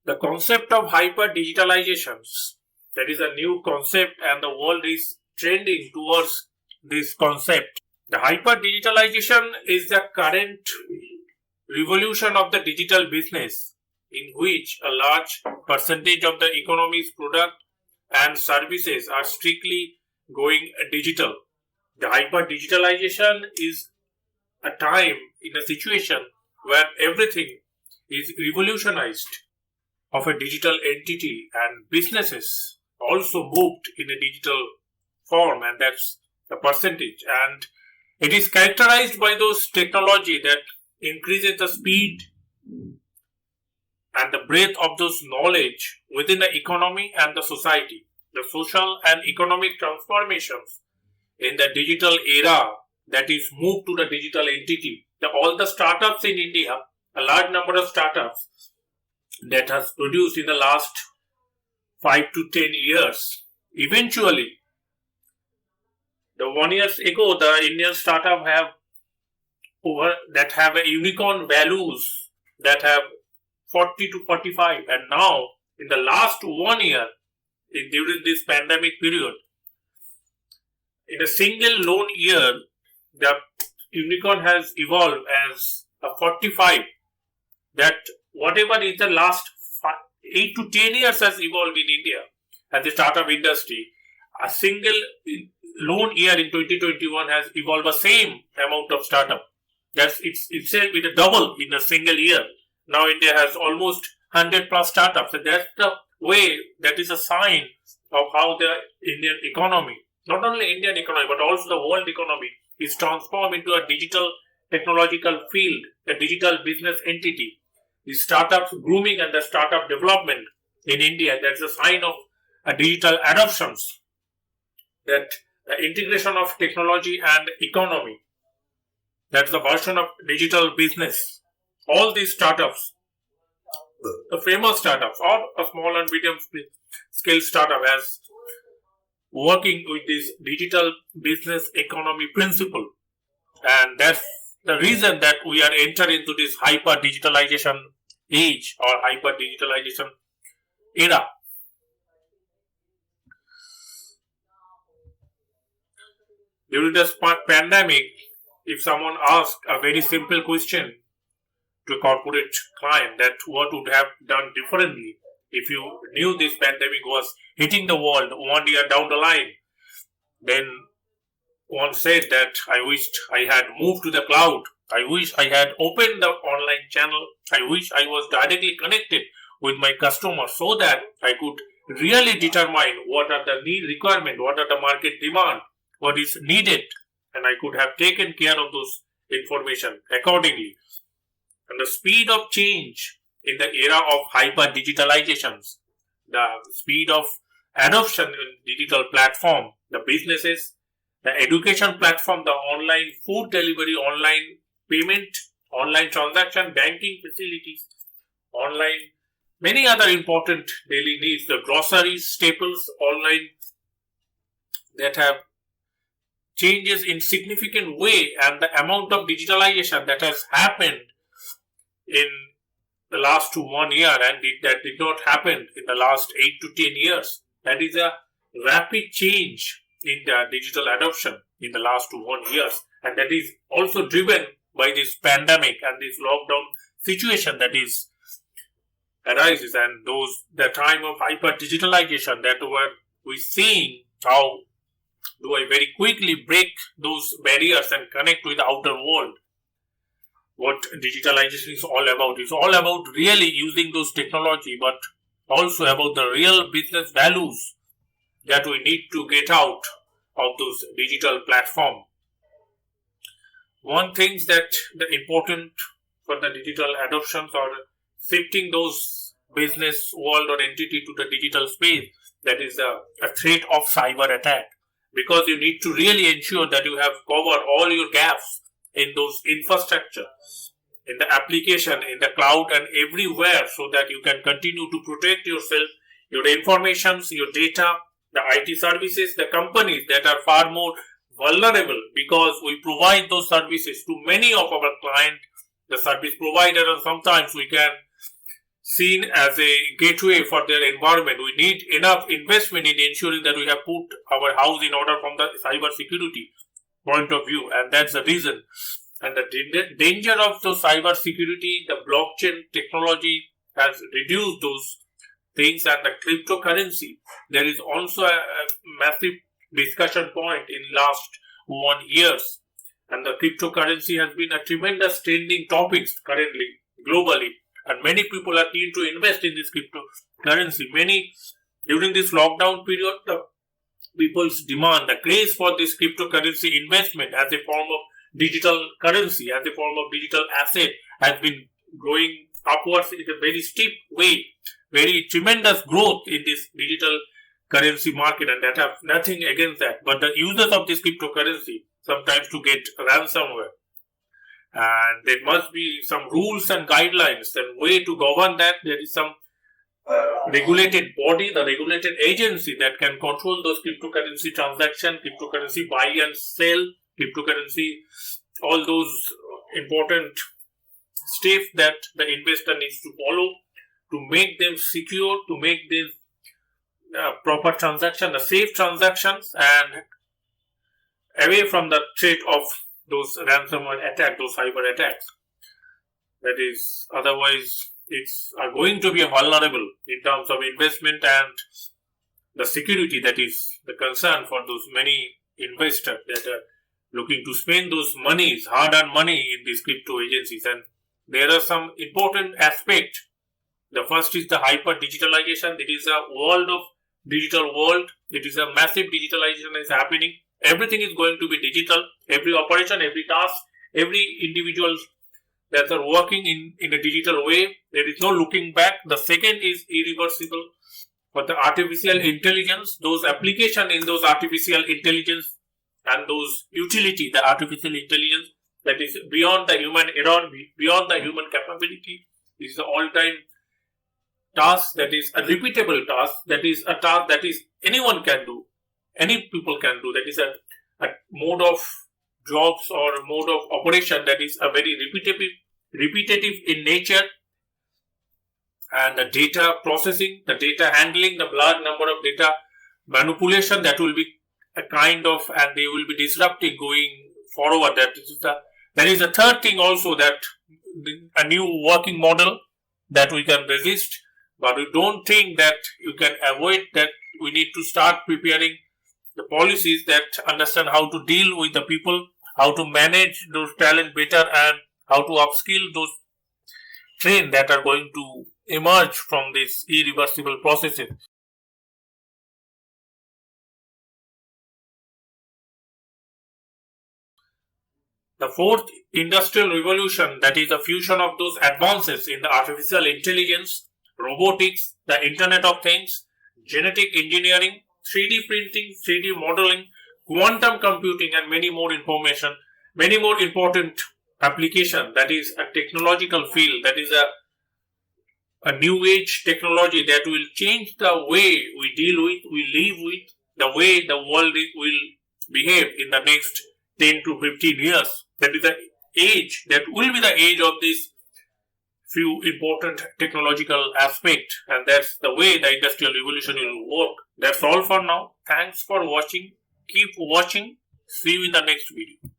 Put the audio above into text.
The concept of hyper-digitalizations, that is a new concept and the world is trending towards this concept. The hyper-digitalization is the current revolution of the digital business in which a large percentage of the economy's product and services are strictly going digital. The hyper-digitalization is a time in a situation where everything is revolutionized of a digital entity and businesses also moved in a digital form, and that's the percentage. And it is characterized by those technology that increases the speed and the breadth of those knowledge within the economy and the society. The social and economic transformations in the digital era that is moved to the digital entity. All the startups in India, a large number of startups that has produced in the last 5 to 10 years. Eventually, the 1 years ago, the Indian startup have a unicorn values that have 40 to 45, and now in the last 1 year, during this pandemic period, in a single loan year, the unicorn has evolved as a 45. That whatever is the last 8 to 10 years has evolved in India as the startup industry. A single loan year in 2021 has evolved the same amount of startup. That's itself with a double in a single year. Now India has almost 100 plus startups. And that's the way, that is a sign of how the Indian economy, not only Indian economy, but also the world economy is transformed into a digital technological field, a digital business entity. The startups grooming and the startup development in India, that's a sign of a digital adoptions. That the integration of technology and economy, that's the version of digital business. All these startups, the famous startups, or a small and medium scale startup as working with this digital business economy principle. And that's the reason that we are entering into this hyper-digitalization age or hyper-digitalization era. During this pandemic, if someone asks a very simple question to a corporate client, that what would have done differently if you knew this pandemic was hitting the world 1 year down the line, then one said that I wished I had moved to the cloud. I wish I had opened the online channel. I wish I was directly connected with my customers so that I could really determine what are the need requirement, what are the market demand, what is needed, and I could have taken care of those information accordingly. And the speed of change in the era of hyper digitalizations, the speed of adoption in digital platform, the businesses, the education platform, the online food delivery, online payment, online transaction, banking facilities, online, many other important daily needs, the groceries, staples, online, that have changes in significant way, and the amount of digitalization that has happened in the last 1 year and that did not happen in the last 8 to 10 years. That is a rapid change in the digital adoption in the last 1 year, and that is also driven by this pandemic and this lockdown situation that is arises, and the time of hyper digitalization that we seeing how do I very quickly break those barriers and connect with the outer world. What digitalization is all about. It's all about really using those technology, but also about the real business values that we need to get out of those digital platform. One thing that the important for the digital adoptions or shifting those business world or entity to the digital space, that is a threat of cyber attack, because you need to really ensure that you have covered all your gaps in those infrastructure, in the application, in the cloud and everywhere, so that you can continue to protect yourself, your informations, your data, the IT services, the companies that are far more vulnerable because we provide those services to many of our clients, the service provider, and sometimes we can seen as a gateway for their environment. We need enough investment in ensuring that we have put our house in order from the cyber security point of view, and that's the reason. And the danger of the cyber security, the blockchain technology has reduced those things, and the cryptocurrency. There is also a massive discussion point in last 1 years, and the cryptocurrency has been a tremendous trending topics currently globally, and many people are keen to invest in this cryptocurrency. Many during this lockdown period, the people's demand, the craze for this cryptocurrency investment as a form of digital currency, as a form of digital asset, has been growing upwards in a very steep way, very tremendous growth in this digital currency market, and that have nothing against that. But the users of this cryptocurrency sometimes to get ransomware, and there must be some rules and guidelines and way to govern that. There is some regulated body, the regulated agency that can control those cryptocurrency transactions, cryptocurrency buy and sell, cryptocurrency, all those important steps that the investor needs to follow to make them secure, to make them proper transaction, the safe transactions, and away from the threat of those ransomware attack, those cyber attacks. That is, otherwise it's are going to be vulnerable in terms of investment and the security. That is the concern for those many investors that are looking to spend those monies, hard-earned money in these crypto agencies. And there are some important aspects. The first is the hyper-digitalization. It is a world of digital world. It is a massive digitalization is happening. Everything is going to be digital. Every operation, every task, every individual that are working in a digital way. There is no looking back. The second is irreversible. But the artificial intelligence, those application in those artificial intelligence and those utility, the artificial intelligence that is beyond the human error, beyond the human capability, is the all-time task, that is a repeatable task, that is a task that is anyone can do, any people can do. That is a mode of jobs or a mode of operation that is a very repetitive in nature, and the data processing, the data handling, the large number of data manipulation, that will be a kind of, and they will be disrupting going forward. That is the third thing also, that a new working model that we can resist, but we don't think that you can avoid that. We need to start preparing the policies that understand how to deal with the people, how to manage those talent better, and how to upskill those trends that are going to emerge from these irreversible processes. The fourth industrial revolution, that is the fusion of those advances in the artificial intelligence, robotics, the Internet of Things, genetic engineering, 3D printing, 3D modeling, quantum computing, and many more information, many more important application. That is a technological field, that is a new age technology that will change the way we deal with, we live with, the way the world will behave in the next 10 to 15 years. That is the age, that will be the age of this few important technological aspect, and that's the way the industrial revolution will work. That's all for now. Thanks for watching. Keep watching. See you in the next video.